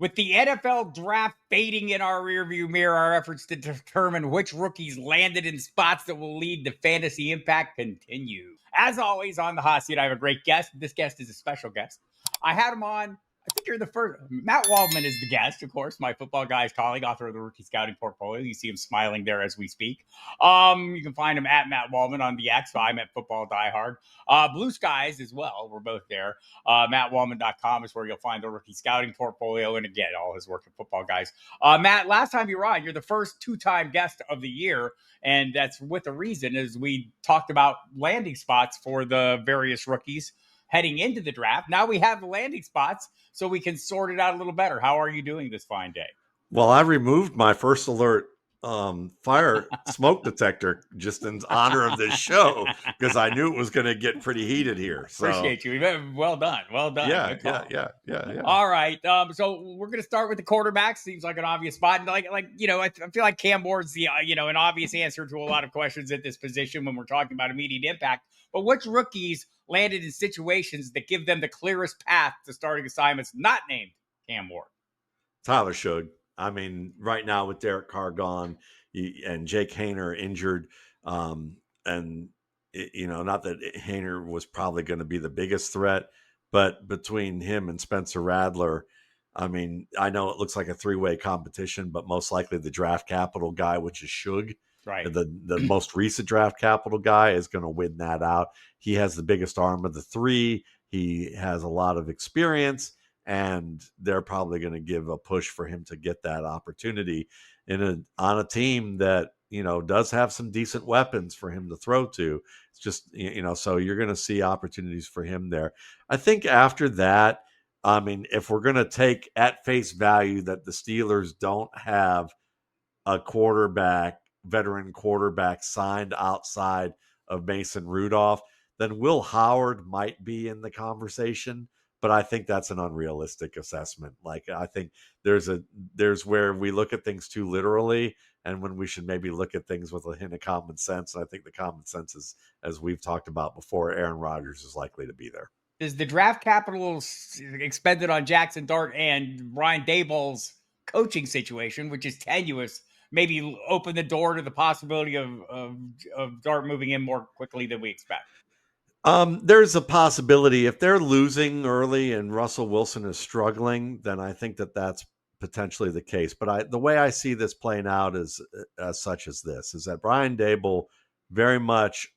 With the NFL draft fading in our rearview mirror, our efforts to determine which rookies landed in spots that will lead to fantasy impact continue. As always, on the hot seat, I have a great guest. This guest is a special guest. I had him on. I think you're the first. Matt Waldman is the guest, of course, my Football Guys colleague, author of the Rookie Scouting Portfolio. You see him smiling there as we speak. You can find him at Matt Waldman on the X. I'm at Football Diehard. Blue Skies as well. We're both there. MattWaldman.com is where you'll find the Rookie Scouting Portfolio, and again, all his work at Football Guys. Matt, last time you were on, you're the first two-time guest of the year, and that's with a reason, as we talked about landing spots for the various rookies heading into the draft. Now we have the landing spots, so we can sort it out a little better. How are you doing this fine day? Well, I removed my first alert fire smoke detector just in honor of this show because I knew it was going to get pretty heated here. So appreciate you. Well done. Well done. Yeah. All right. So we're going to start with the quarterback. Seems like an obvious spot. And I feel like Cam Ward's the, an obvious answer to a lot of questions at this position when we're talking about immediate impact. But which rookies landed in situations that give them the clearest path to starting assignments not named Cam Ward? Tyler Shug. I mean, right now with Derek Carr gone and Jake Haener injured, not that Haener was probably going to be the biggest threat, but between him and Spencer Radler, I mean, I know it looks like a three-way competition, but most likely the draft capital guy, which is Shug, right, the most recent draft capital guy, is going to win that out. He has the biggest arm of the three. He has a lot of experience. And they're probably going to give a push for him to get that opportunity on a team that, does have some decent weapons for him to throw to. It's just, so you're going to see opportunities for him there. I think after that, I mean, if we're going to take at face value that the Steelers don't have a veteran quarterback signed outside of Mason Rudolph, then Will Howard might be in the conversation. But I think that's an unrealistic assessment. Like, I think there's where we look at things too literally, and when we should maybe look at things with a hint of common sense. And I think the common sense is, as we've talked about before, Aaron Rodgers is likely to be there. Is the draft capital expended on Jackson Dart and Ryan Daboll's coaching situation, which is tenuous, maybe open the door to the possibility of Dart moving in more quickly than we expect? There's a possibility if they're losing early and Russell Wilson is struggling, then I think that that's potentially the case. But the way I see this playing out is as such as this, is that Brian Daboll very much,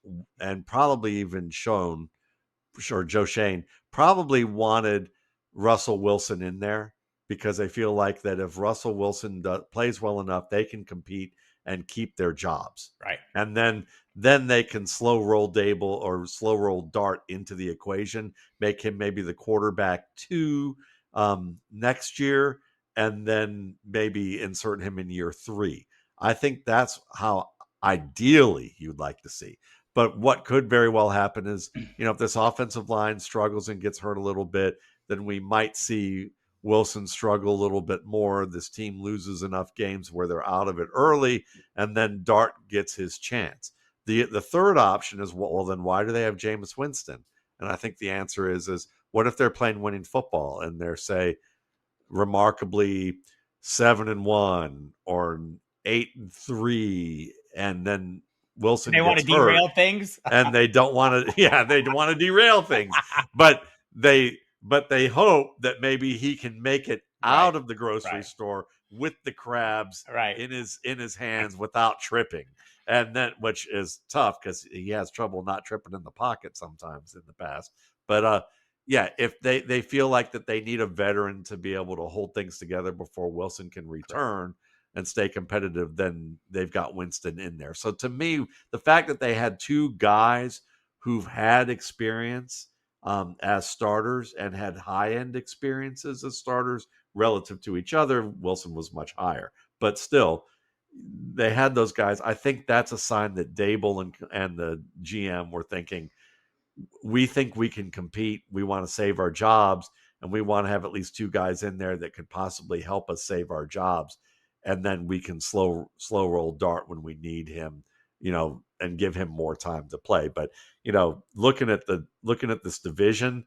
and probably even Joe Schoen, probably wanted Russell Wilson in there because they feel like that if Russell Wilson plays well enough, they can compete and keep their jobs. Right. And then they can slow roll Dable or slow roll Dart into the equation, make him maybe the quarterback 2 next year, and then maybe insert him in year 3. I think that's how ideally you'd like to see. But what could very well happen is, if this offensive line struggles and gets hurt a little bit, then we might see Wilson struggle a little bit more. This team loses enough games where they're out of it early, and then Dart gets his chance. The third option is, well, then why do they have Jameis Winston? And I think the answer is what if they're playing winning football and they're, say, remarkably 7-1 or 8-3, and then Wilson they want to derail things, and they don't want to. Yeah, they want to derail things, but they hope that maybe he can make it out of the grocery store with the crabs in his hands without tripping, and then, which is tough because he has trouble not tripping in the pocket sometimes in the past. But if they feel like that they need a veteran to be able to hold things together before Wilson can return and stay competitive, then they've got Winston in there. So to me, the fact that they had two guys who've had experience as starters and had high-end experiences as starters relative to each other, Wilson was much higher. But still, they had those guys. I think that's a sign that Daboll and the GM were thinking, we think we can compete. We want to save our jobs, and we want to have at least two guys in there that could possibly help us save our jobs. And then we can slow roll Dart when we need him, and give him more time to play. But, looking at this division,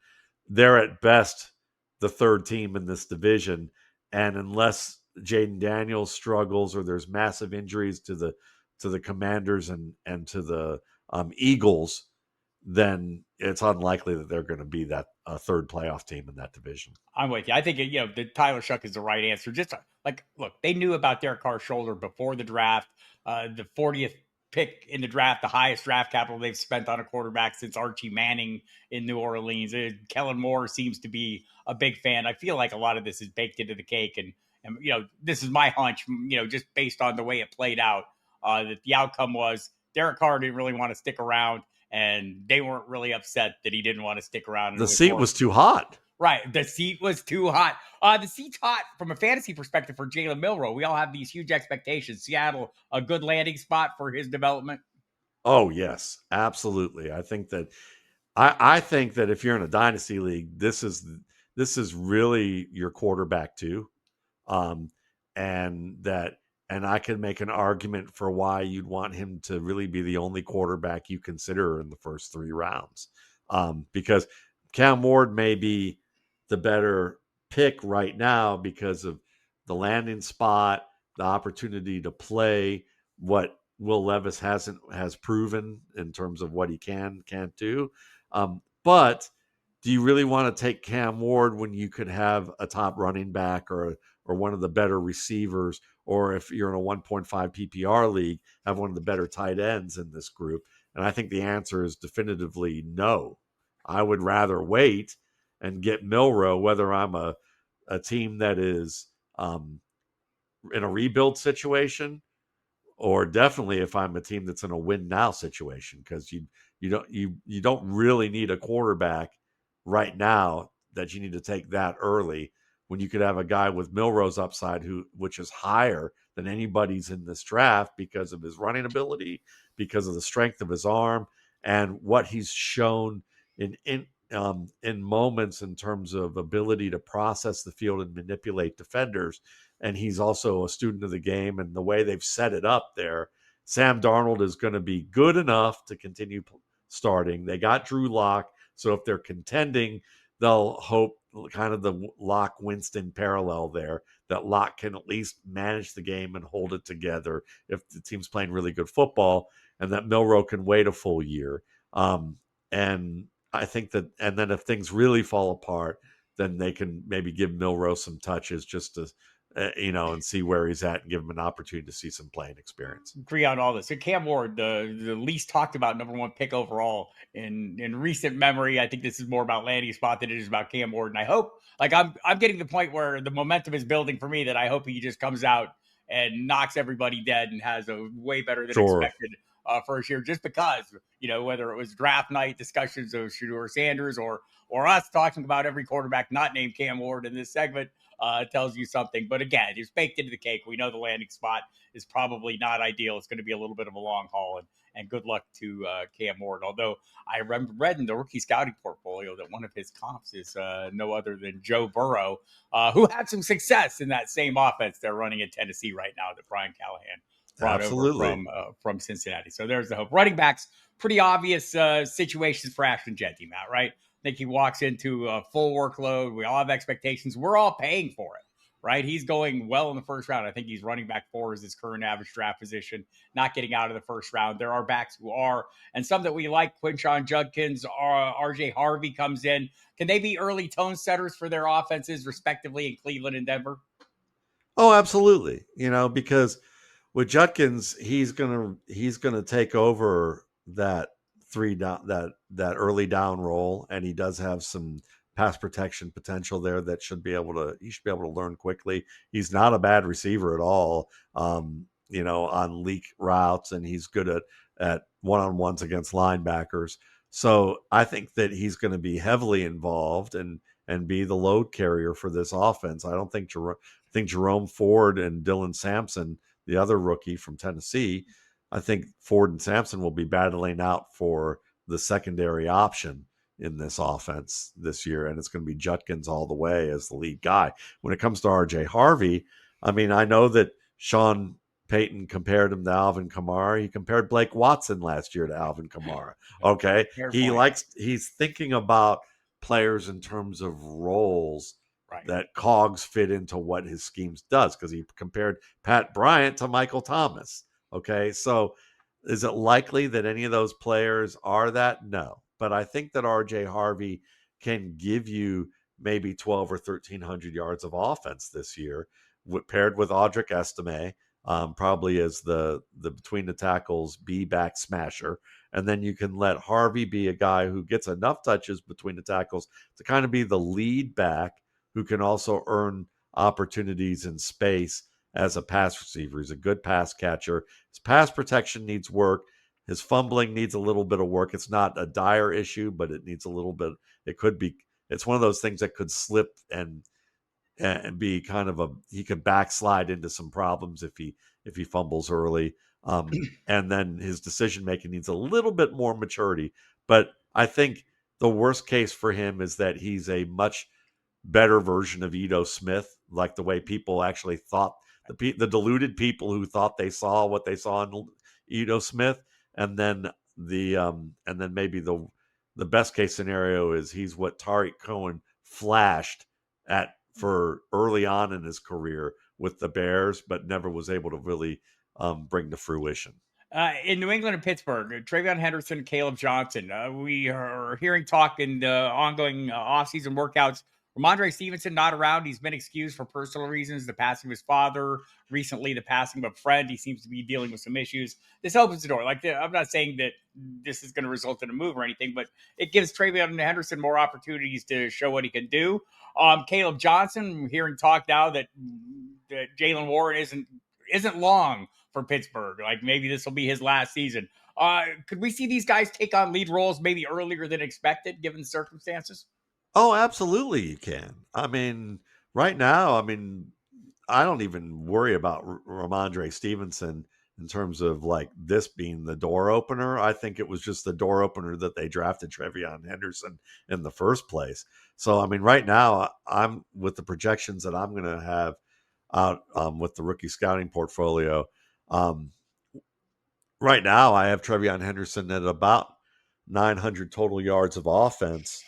they're at best the third team in this division. And unless Jaden Daniels struggles or there's massive injuries to the Commanders and to the Eagles, then it's unlikely that they're going to be that third playoff team in that division. I'm with you. I think the Tyler Shuck is the right answer. Just look, they knew about Derek Carr's shoulder before the draft. The 40th pick in the draft, the highest draft capital they've spent on a quarterback since Archie Manning in New Orleans. Kellen Moore seems to be a big fan. I feel like a lot of this is baked into the cake, and this is my hunch. Just based on the way it played out, that the outcome was Derek Carr didn't really want to stick around, and they weren't really upset that he didn't want to stick around. The seat was too hot. Right. The seat was too hot. The seat's hot from a fantasy perspective for Jaylen Milrod. We all have these huge expectations. Seattle, a good landing spot for his development. Oh, yes, absolutely. I think that if you're in a dynasty league, this is really your quarterback too. And I can make an argument for why you'd want him to really be the only quarterback you consider in the first 3 rounds. Because Cam Ward may be the better pick right now because of the landing spot, the opportunity to play, what Will Levis has proven in terms of what he can't do. But do you really want to take Cam Ward when you could have a top running back or one of the better receivers, or if you're in a 1.5 PPR league, have one of the better tight ends in this group? And I think the answer is definitively no. I would rather wait and get Milrod, whether I'm a team that is in a rebuild situation, or definitely if I'm a team that's in a win now situation, because you don't really need a quarterback right now that you need to take that early, when you could have a guy with Milrod's upside which is higher than anybody's in this draft because of his running ability, because of the strength of his arm, and what he's shown in moments in terms of ability to process the field and manipulate defenders. And he's also a student of the game, and the way they've set it up there, Sam Darnold is going to be good enough to continue starting. They got Drew Lock, so if they're contending, they'll hope kind of the Lock Winston parallel there, that Lock can at least manage the game and hold it together if the team's playing really good football, and that Milrod can wait a full year. And I think that, and then if things really fall apart, then they can maybe give Milrod some touches just to, and see where he's at and give him an opportunity to see some playing experience. Agree on all this. So Cam Ward, the least talked about number 1 pick overall in recent memory. I think this is more about landing spot than it is about Cam Ward. And I hope, I'm getting to the point where the momentum is building for me, that I hope he just comes out and knocks everybody dead and has a way better than expected first year, just because, whether it was draft night discussions of Shedeur Sanders or us talking about every quarterback not named Cam Ward in this segment, tells you something. But again, it's baked into the cake. We know the landing spot is probably not ideal. It's going to be a little bit of a long haul, and good luck to Cam Ward. Although I read in the rookie scouting portfolio that one of his comps is no other than Joe Burrow, who had some success in that same offense they're running in Tennessee right now that Brian Callahan brought over from Cincinnati. So there's the hope. Running backs, pretty obvious situations for Ashton Jeanty, Matt, right? I think he walks into a full workload. We all have expectations. We're all paying for it, right? He's going well in the first round. I think he's running back 4 as his current average draft position, not getting out of the first round. There are backs who are, and some that we like. Quinshon Judkins, RJ Harvey comes in. Can they be early tone setters for their offenses, respectively, in Cleveland and Denver? Oh, absolutely. Because with Judkins, he's gonna take over that 3 down, that early down role, and he does have some pass protection potential there that he should be able to learn quickly. He's not a bad receiver at all, on leak routes, and he's good at one-on-ones against linebackers. So I think that he's going to be heavily involved and be the load carrier for this offense. I think Jerome Ford and Dylan Sampson, the other rookie from Tennessee, I think Ford and Sampson will be battling out for the secondary option in this offense this year, and it's going to be Judkins all the way as the lead guy. When it comes to RJ Harvey, I know that Sean Payton compared him to Alvin Kamara. He compared Blake Watson last year to Alvin Kamara. Okay. He's thinking about players in terms of roles that cogs fit into what his schemes does, because he compared Pat Bryant to Michael Thomas. Okay, so is it likely that any of those players are that? No, but I think that RJ Harvey can give you maybe 12 or 1300 yards of offense this year, paired with Audric Estime, probably as the between the tackles B back smasher. And then you can let Harvey be a guy who gets enough touches between the tackles to kind of be the lead back, who can also earn opportunities in space as a pass receiver. He's a good pass catcher. His pass protection needs work. His fumbling needs a little bit of work. It's not a dire issue, but it needs a little bit. It could be. It's one of those things that could slip and be kind of he could backslide into some problems if he fumbles early. And then his decision making needs a little bit more maturity. But I think the worst case for him is that he's a much better version of Ito Smith, like the way people actually thought, the deluded people who thought they saw what they saw in Ito Smith. And then maybe the best case scenario is he's what Tariq Cohen flashed at for early on in his career with the Bears, but never was able to really bring to fruition. In New England and Pittsburgh, Travion Henderson, Caleb Johnson. We are hearing talk in the ongoing offseason workouts. Ramondre Stevenson not around. He's been excused for personal reasons. The passing of his father, recently the passing of a friend. He seems to be dealing with some issues. This opens the door. I'm not saying that this is going to result in a move or anything, but it gives Travion Henderson more opportunities to show what he can do. Caleb Johnson, hearing talk now that Jaylen Warren isn't long for Pittsburgh. Like maybe this will be his last season. Could we see these guys take on lead roles maybe earlier than expected, given the circumstances? Oh, absolutely, you can. I mean, right now, I don't even worry about Ramondre Stevenson in terms of like this being the door opener. I think it was just the door opener that they drafted Travion Henderson in the first place. So, I mean, right now, I'm with the projections that I'm going to have out with the rookie scouting portfolio. Right now, I have Travion Henderson at about 900 total yards of offense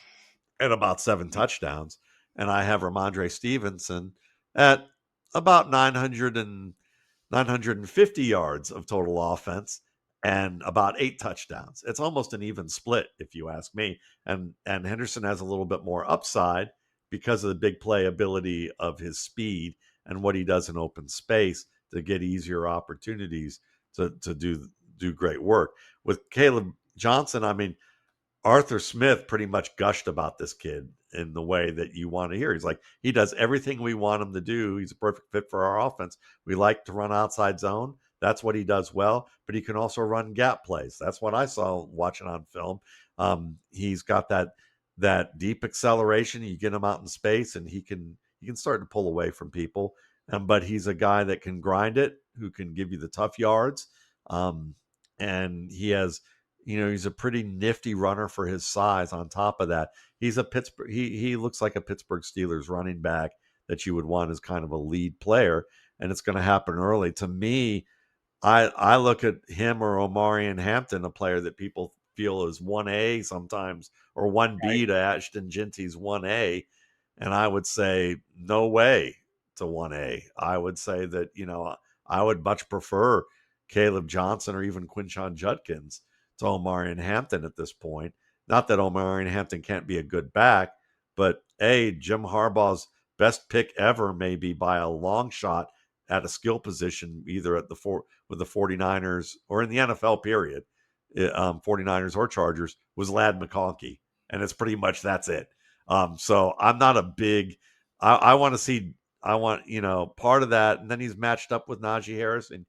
and about 7 touchdowns. And I have Ramondre Stevenson at about 950 yards of total offense and about 8 touchdowns. It's almost an even split, if you ask me. And Henderson has a little bit more upside because of the big play ability of his speed and what he does in open space to get easier opportunities to do great work. With Caleb Johnson, I mean, Arthur Smith pretty much gushed about this kid in the way that you want to hear. He's like, he does everything we want him to do. He's a perfect fit for our offense. We like to run outside zone. That's what he does well, but he can also run gap plays. That's what I saw watching on film. He's got that deep acceleration. You get him out in space and he can start to pull away from people. But he's a guy that can grind it, who can give you the tough yards. And he has, he's a pretty nifty runner for his size. On top of that, he's a Pittsburgh. He looks like a Pittsburgh Steelers running back that you would want as kind of a lead player, and it's going to happen early. To me, I look at him or Omarion Hampton, a player that people feel is 1A sometimes or 1B right. to Ashton Genty's 1A, and I would say no way to 1A. I would say that I would much prefer Caleb Johnson or even Quinshon Judkins to Omarion Hampton at this point. Not that Omarion Hampton can't be a good back, but Jim Harbaugh's best pick ever, maybe by a long shot at a skill position, either at with the 49ers or in the NFL period, 49ers or Chargers, was Ladd McConkey. And it's pretty much that's it. So I'm not a big, I want to see, part of that. And then he's matched up with Najee Harris. And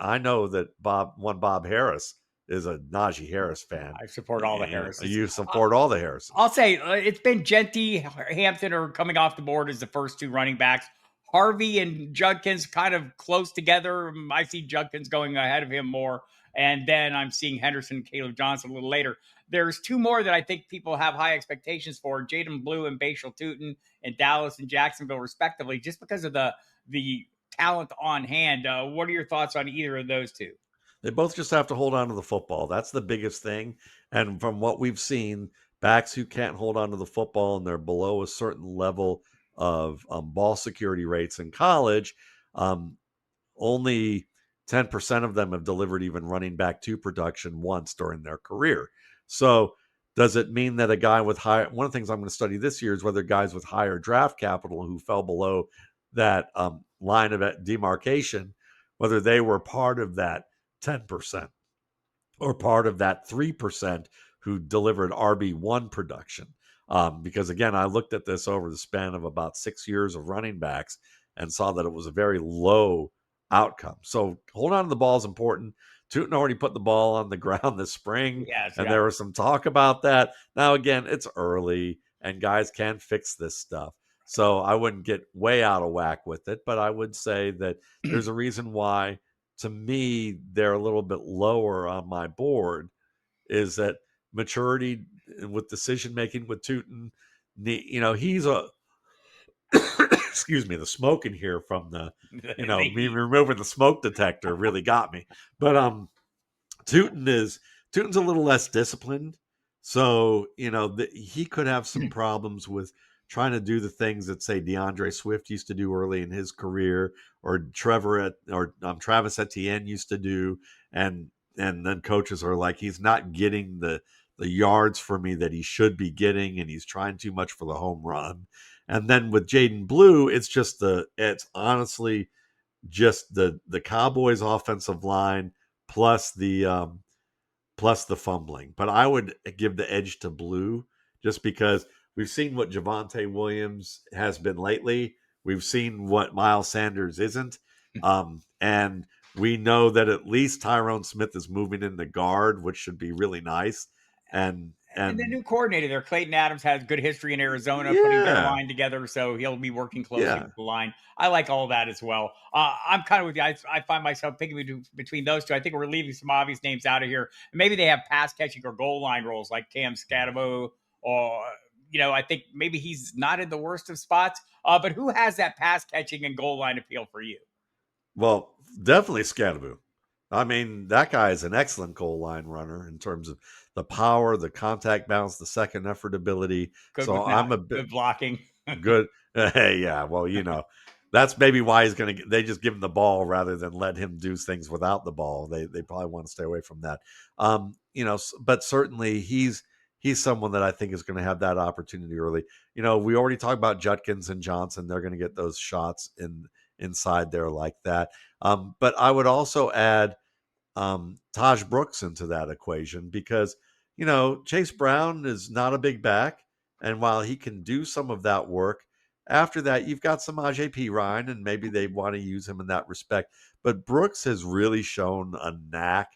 I know that Bob Harris is a Najee Harris fan. I support all the Harrises. You support all the Harrises. I'll say it's been Genty, Hampton are coming off the board as the first 2 running backs. Harvey and Judkins kind of close together. I see Judkins going ahead of him more. And then I'm seeing Henderson, Caleb Johnson a little later. There's 2 more that I think people have high expectations for. Jaden Blue and Bashel Tutin in Dallas and Jacksonville, respectively, just because of the talent on hand. What are your thoughts on either of those 2? They both just have to hold on to the football. That's the biggest thing. And from what we've seen, backs who can't hold on to the football and they're below a certain level ball security rates in college, only 10% of them have delivered even running back 2 production once during their career. So does it mean that a guy with higher, one of the things I'm going to study this year is whether guys with higher draft capital who fell below that line of demarcation, whether they were part of that 10% or part of that 3% who delivered RB1 production. Because again, I looked at this over the span of about 6 years of running backs and saw that it was a very low outcome. So hold on to the ball is important. Tutin already put the ball on the ground this spring, and there was some talk about that. Now, again, it's early, and guys can fix this stuff. So I wouldn't get way out of whack with it, but I would say that there's a reason why, to me, they're a little bit lower on my board, is that maturity with decision making with Tutin. He's a excuse me, the smoke in here from the me removing the smoke detector really got me. But Tutin's a little less disciplined, so he could have some problems with trying to do the things that, say, DeAndre Swift used to do early in his career, or Travis Etienne used to do, and then coaches are like, he's not getting the yards for me that he should be getting, and he's trying too much for the home run. And then with Jaden Blue, it's honestly just the Cowboys offensive line plus the fumbling. But I would give the edge to Blue, just because we've seen what Javonte Williams has been lately. We've seen what Miles Sanders isn't. And we know that at least Tyrone Smith is moving in the guard, which should be really nice. And the new coordinator there, Clayton Adams, has good history in Arizona putting their line together, so he'll be working closely with the line. I like all that as well. I'm kind of with you. I find myself picking between those two. I think we're leaving some obvious names out of here. Maybe they have pass catching or goal line roles like Cam Scatabo, or I think maybe he's not in the worst of spots. But who has that pass catching and goal line appeal for you? Well, definitely Scatabo. I mean, that guy is an excellent goal line runner in terms of the power, the contact balance, the second effort ability. I'm a bit good blocking. Good. Yeah. Well, that's maybe why they just give him the ball rather than let him do things without the ball. They probably want to stay away from that. But certainly he's someone that I think is going to have that opportunity early. We already talked about Judkins and Johnson. They're going to get those shots inside there like that. But I would also add Taj Brooks into that equation, because Chase Brown is not a big back, and while he can do some of that work, after that you've got Samaje Perine, and maybe they want to use him in that respect. But Brooks has really shown a knack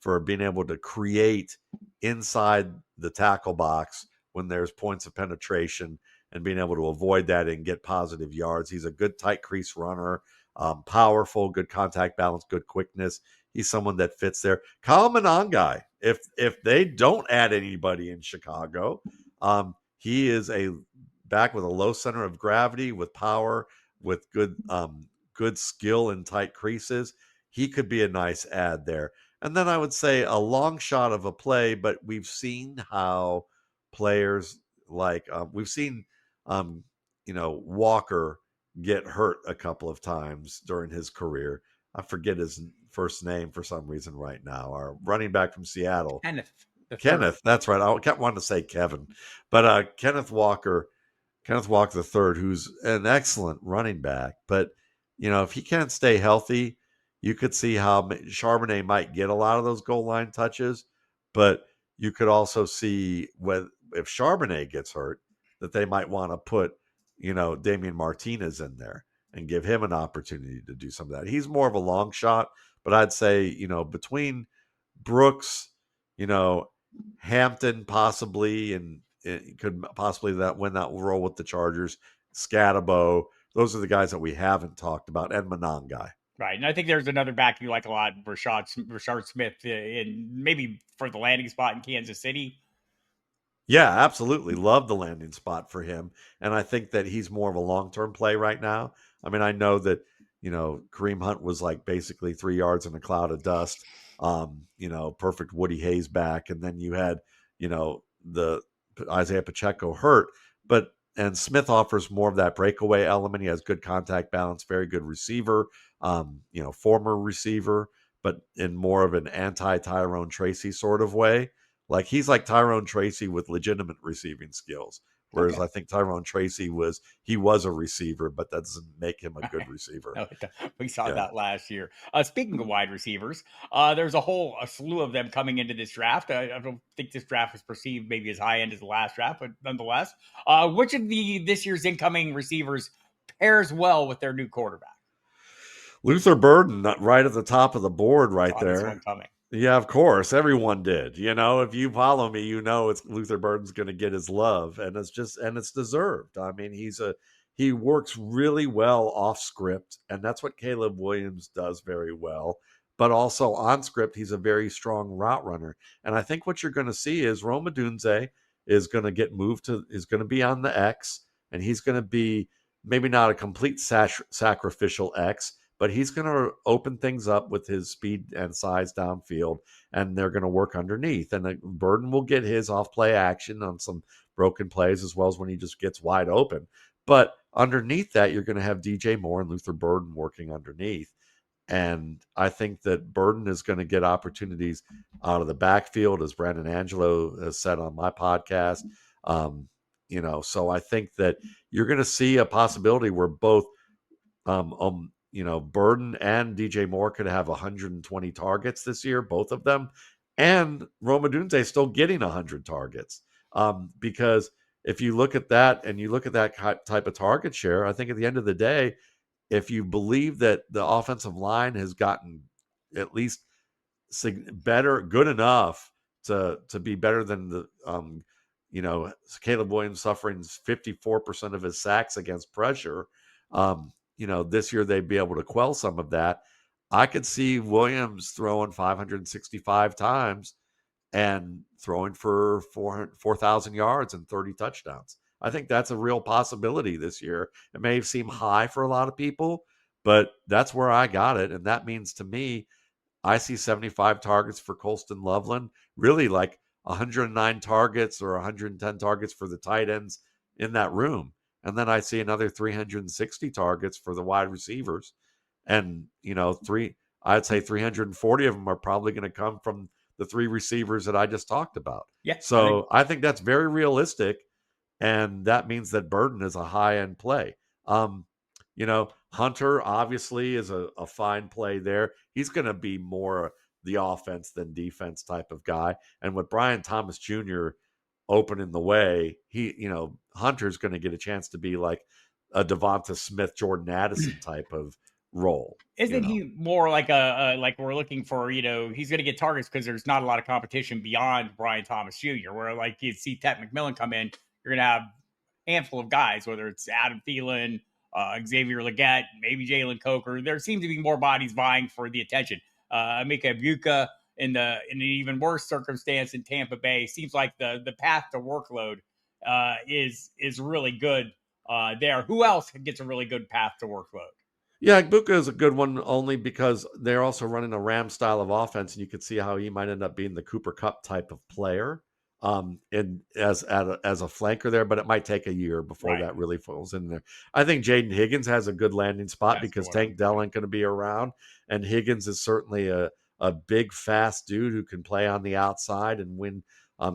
for being able to create inside the tackle box when there's points of penetration, and being able to avoid that and get positive yards. He's a good tight crease runner, powerful, good contact balance, good quickness. He's someone that fits there. Kyle Monangai, if they don't add anybody in Chicago, he is a back with a low center of gravity, with power, with good skill in tight creases. He could be a nice add there. And then I would say a long shot of a play, but we've seen how players like we've seen Walker get hurt a couple of times during his career. I forget his first name for some reason right now. Our running back from Seattle, Kenneth. That's right. I kept wanting to say Kevin, but Kenneth Walker the third, who's an excellent running back. But if he can't stay healthy, you could see how Charbonnet might get a lot of those goal line touches. But you could also see if Charbonnet gets hurt, that they might want to put Damian Martinez in there and give him an opportunity to do some of that. He's more of a long shot, but I'd say, between Brooks, Hampton possibly, and it could possibly win that role with the Chargers, Scatabo, those are the guys that we haven't talked about, and Monangai. Right. And I think there's another back you like a lot, Rashard Smith, in maybe for the landing spot in Kansas City. Yeah, absolutely. Love the landing spot for him. And I think that he's more of a long-term play right now. I mean, I know that, Kareem Hunt was like basically 3 yards in a cloud of dust, perfect Woody Hayes back. And then you had, the Isaiah Pacheco hurt. Smith offers more of that breakaway element. He has good contact balance, very good receiver, former receiver, but in more of an anti-Tyrone Tracy sort of way. Like he's like Tyrone Tracy with legitimate receiving skills. Whereas I think Tyrone Tracy was a receiver, but that doesn't make him a good receiver. No, we saw that last year. Speaking of wide receivers, there's a slew of them coming into this draft. I don't think this draft was perceived maybe as high end as the last draft, but nonetheless, which of this year's incoming receivers pairs well with their new quarterback? Luther Burden, right at the top of the board, right there. This one coming. Yeah, of course. Everyone did. If you follow me, it's Luther Burden's going to get his love, and it's deserved. I mean, he works really well off script, and that's what Caleb Williams does very well. But also on script, he's a very strong route runner. And I think what you're going to see is Rome Odunze is going to get moved is going to be on the X, and he's going to be maybe not a complete sacrificial X, but he's going to open things up with his speed and size downfield, and they're going to work underneath. And Burden will get his off-play action on some broken plays as well as when he just gets wide open. But underneath that, you're going to have DJ Moore and Luther Burden working underneath. And I think that Burden is going to get opportunities out of the backfield, as Brandon Angelo has said on my podcast. So I think that you're going to see a possibility where both Burden and DJ Moore could have 120 targets this year, both of them. And Rome Odunze still getting 100 targets. Because if you look at that and you look at that type of target share, I think at the end of the day, if you believe that the offensive line has gotten at least better, good enough to be better than the, Caleb Williams suffering 54% of his sacks against pressure. This year they'd be able to quell some of that. I could see Williams throwing 565 times and throwing for 4,000 yards and 30 touchdowns. I think that's a real possibility this year. It may seem high for a lot of people, but that's where I got it. And that means to me, I see 75 targets for Colston Loveland, really like 109 targets or 110 targets for the tight ends in that room. And then I see another 360 targets for the wide receivers. And, I'd say 340 of them are probably going to come from the three receivers that I just talked about. Yeah. So I think that's very realistic. And that means that Burden is a high-end play. Hunter obviously is a fine play there. He's going to be more the offense than defense type of guy. And with Brian Thomas Jr. opening the way, Hunter's going to get a chance to be like a Devonta Smith, Jordan Addison type of role. Isn't he more like like we're looking for, he's going to get targets because there's not a lot of competition beyond Brian Thomas Jr., where like you see Ted McMillan come in, you're going to have a handful of guys, whether it's Adam Thielen, Xavier Legette, maybe Jalen Coker. There seems to be more bodies vying for the attention. Mika Ibuka in an even worse circumstance in Tampa Bay. Seems like the path to workload is really good there. Who else gets a really good path to workload? Yeah, Ibuka is a good one only because they're also running a Ram style of offense, and you could see how he might end up being the Cooper Kupp type of player. And as a flanker there, but it might take a year before that really falls in there. I think Jaden Higgins has a good landing spot because Tank Dell ain't going to be around, and Higgins is certainly a big, fast dude who can play on the outside and win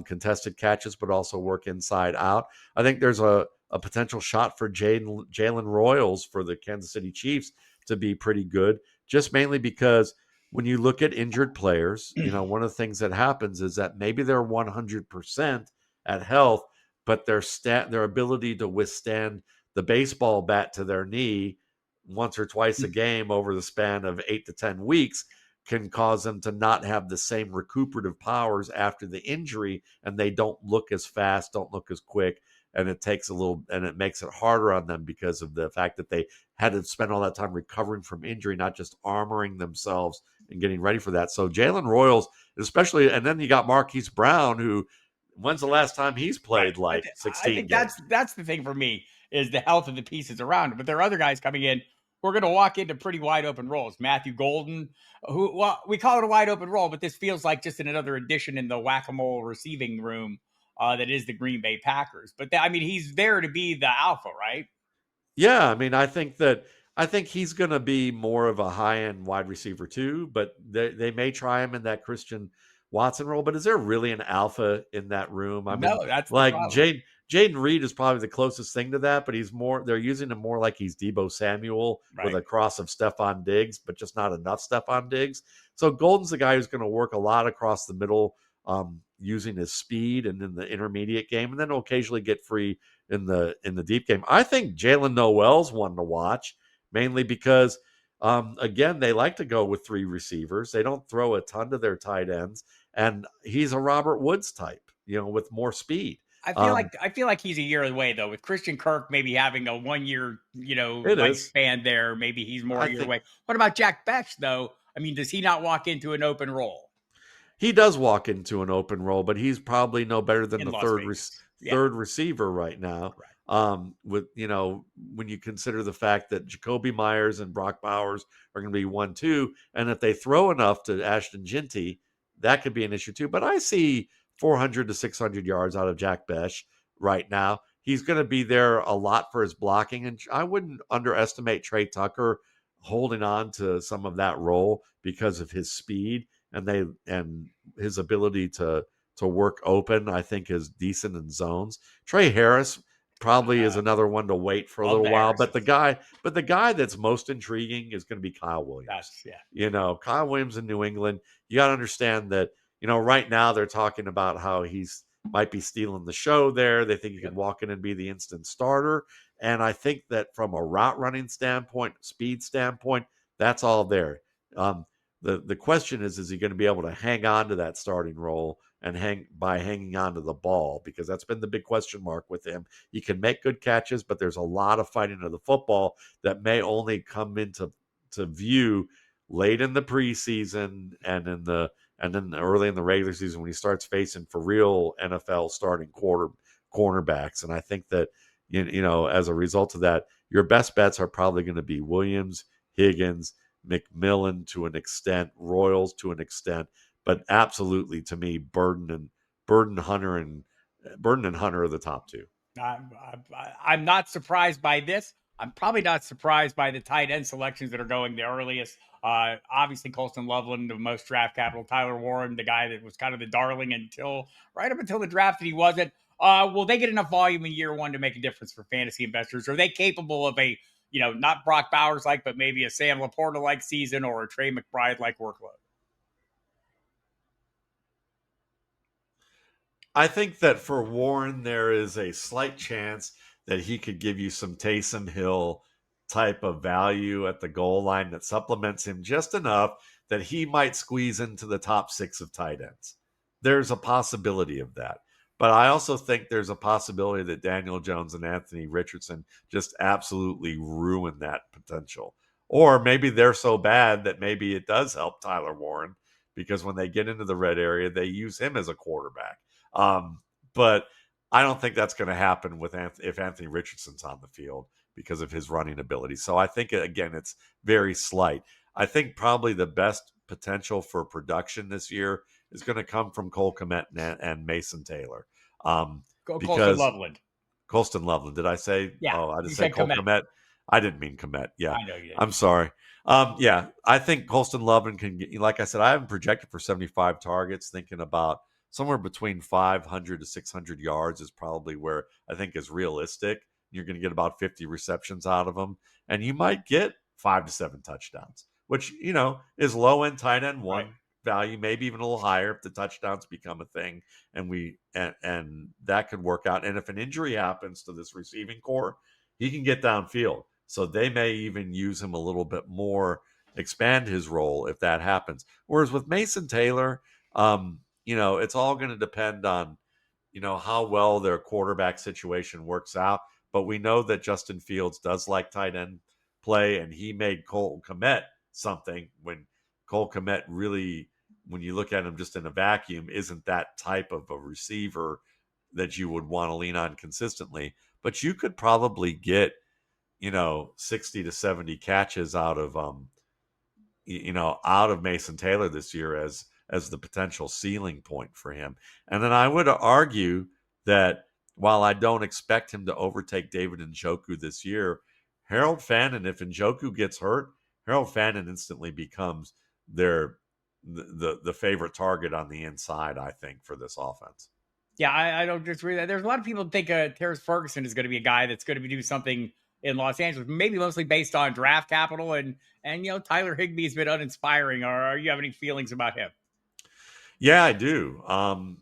contested catches, but also work inside out. I think there's a potential shot for Jalen Royals for the Kansas City Chiefs to be pretty good, just mainly because when you look at injured players, one of the things that happens is that maybe they're 100% at health, but their ability to withstand the baseball bat to their knee once or twice a game over the span of 8 to 10 weeks can cause them to not have the same recuperative powers after the injury, and they don't look as fast, don't look as quick. And it makes it harder on them because of the fact that they had to spend all that time recovering from injury, not just armoring themselves and getting ready for that. So Jalen Royals, especially, and then you got Marquise Brown, who, when's the last time he's played 16 I think games? That's the thing for me is the health of the pieces around him. But there are other guys coming in who are going to walk into pretty wide open roles. Matthew Golden, we call it a wide open role, but this feels like just another addition in the whack-a-mole receiving room that is the Green Bay Packers. But he's there to be the alpha, right? Yeah, I think he's going to be more of a high-end wide receiver too, but they may try him in that Christian Watson role. But is there really an alpha in that room? No, that's the like problem. Jaden Reed is probably the closest thing to that, but they're using him more like he's Deebo Samuel with a cross of Stephon Diggs, but just not enough Stephon Diggs. So Golden's the guy who's going to work a lot across the middle, using his speed and in the intermediate game, and then he'll occasionally get free in the deep game. I think Jaylen Noel's one to watch, mainly because again, they like to go with 3 receivers. They don't throw a ton to their tight ends, and he's a Robert Woods type, with more speed. I feel like he's a year away though, with Christian Kirk maybe having a 1 year, lifespan there. Maybe he's more a year away. What about Jack Besh though? Does he not walk into an open role? He does walk into an open role, but he's probably no better than In the Las third Vegas. third receiver right now. With when you consider the fact that Jacoby Myers and Brock Bowers are going to be 1-2, and if they throw enough to Ashton Ginty, that could be an issue too. But I see 400 to 600 yards out of Jack Besh right now. He's going to be there a lot for his blocking, and I wouldn't underestimate Trey Tucker holding on to some of that role because of his speed and his ability to work open. I think is decent in zones. Trey Harris probably is another one to wait for a little while, but the guy that's most intriguing is going to be Kyle Williams. Kyle Williams in New England. You got to understand that right now they're talking about how he's might be stealing the show there. They think he could walk in and be the instant starter. And I think that from a route running standpoint, speed standpoint, that's all there. The question is he going to be able to hang on to that starting role and hanging on to the ball? Because that's been the big question mark with him. He can make good catches, but there's a lot of fighting of the football that may only come into view late in the preseason and then early in the regular season when he starts facing for real NFL starting cornerbacks. And I think that as a result of that, your best bets are probably going to be Williams, Higgins, McMillan to an extent, Royals to an extent, but absolutely to me, Burden and Hunter are the top 2. I'm not surprised by this. I'm probably not surprised by the tight end selections that are going the earliest. Obviously, Colston Loveland, the most draft capital. Tyler Warren, the guy that was kind of the darling right up until the draft, that he wasn't. Will they get enough volume in year 1 to make a difference for fantasy investors? Are they capable of a not Brock Bowers like, but maybe a Sam Laporta like season or a Trey McBride like workload? I think that for Warren, there is a slight chance that he could give you some Taysom Hill type of value at the goal line that supplements him just enough that he might squeeze into the top 6 of tight ends. There's a possibility of that. But I also think there's a possibility that Daniel Jones and Anthony Richardson just absolutely ruin that potential. Or maybe they're so bad that maybe it does help Tyler Warren, because when they get into the red area, they use him as a quarterback. But I don't think that's going to happen if Anthony Richardson's on the field because of his running ability. So I think, again, it's very slight. I think probably the best potential for production this year is going to come from Cole Kmet and Mason Taylor. Colston Loveland. Colston Loveland. Did I say? Yeah. Oh, I just said Cole Kmet. I didn't mean Kmet. Yeah. I know you did. I'm sorry. Yeah, I think Colston Loveland can get, like I said, I haven't projected for 75 targets, thinking about somewhere between 500 to 600 yards is probably where I think is realistic. You're going to get about 50 receptions out of him, and you might get 5 to 7 touchdowns, which, is low end tight end one value, maybe even a little higher if the touchdowns become a thing, and that could work out. And if an injury happens to this receiving core, he can get downfield. So they may even use him a little bit more, expand his role if that happens. Whereas with Mason Taylor, it's all going to depend on, how well their quarterback situation works out. But we know that Justin Fields does like tight end play, and he made Cole Kmet something when Cole Kmet really, when you look at him just in a vacuum, isn't that type of a receiver that you would want to lean on consistently. But you could probably get, 60 to 70 catches out of Mason Taylor this year as the potential ceiling point for him. And then I would argue that while I don't expect him to overtake David Njoku this year, Harold Fannin, if Njoku gets hurt, Harold Fannin instantly becomes the favorite target on the inside, I think, for this offense. Yeah, I don't disagree with that. There's a lot of people think Terrence Ferguson is going to be a guy that's going to be doing something in Los Angeles, maybe mostly based on draft capital, and Tyler Higbee's been uninspiring. Or are you have any feelings about him? Yeah, I do.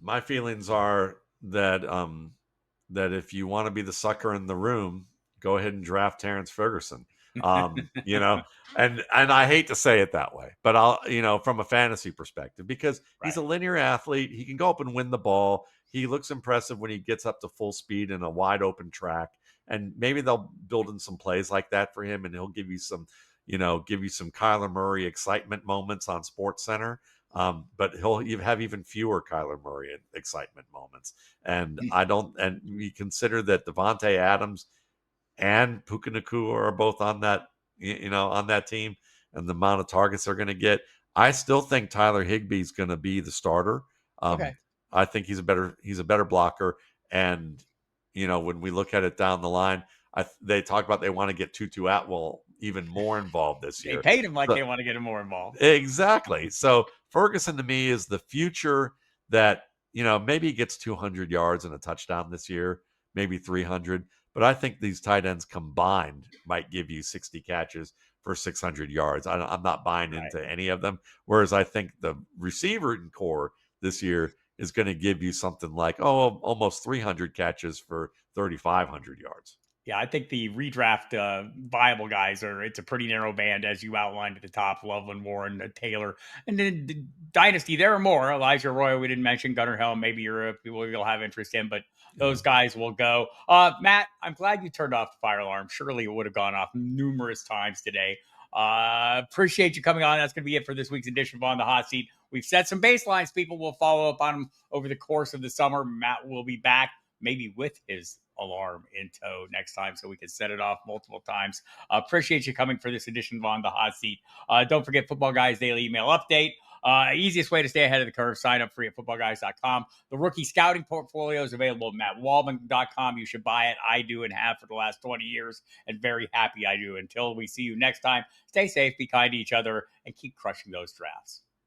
My feelings are that that if you want to be the sucker in the room, go ahead and draft Terrence Ferguson. And I hate to say it that way, but I'll from a fantasy perspective, because he's a linear athlete. He can go up and win the ball. He looks impressive when he gets up to full speed in a wide open track. And maybe they'll build in some plays like that for him, and he'll give you some Kyler Murray excitement moments on Sports Center. But he'll have even fewer Kyler Murray excitement moments. And we consider that Devontae Adams and Puka Nacua are both on that, on that team, and the amount of targets they're going to get. I still think Tyler Higbee is going to be the starter. Okay. I think he's a better blocker. And, when we look at it down the line, they talk about they want to get Tutu Atwell even more involved this year. They paid him like they want to get him more involved. Exactly. So Ferguson to me is the future that, maybe he gets 200 yards and a touchdown this year, maybe 300. But I think these tight ends combined might give you 60 catches for 600 yards. I'm not buying into any of them. Whereas I think the receiver core this year is going to give you something like, almost 300 catches for 3,500 yards. Yeah, I think the redraft viable guys it's a pretty narrow band, as you outlined at the top. Loveland, Warren, Taylor. And then the Dynasty, there are more. Elijah Roy, we didn't mention. Gunnar Helm, maybe you'll have interest in, but those guys will go. Matt, I'm glad you turned off the fire alarm. Surely it would have gone off numerous times today. Appreciate you coming on. That's going to be it for this week's edition of On the Hot Seat. We've set some baselines. People will follow up on them over the course of the summer. Matt will be back, maybe with his alarm in tow next time, so we can set it off multiple times. Appreciate you coming for this edition of On the Hot Seat. Don't forget Football Guys Daily Email Update. Easiest way to stay ahead of the curve, sign up free at footballguys.com. The rookie scouting portfolio is available at mattwaldman.com. You should buy it. I do and have for the last 20 years, and very happy I do. Until we see you next time, stay safe, be kind to each other, and keep crushing those drafts.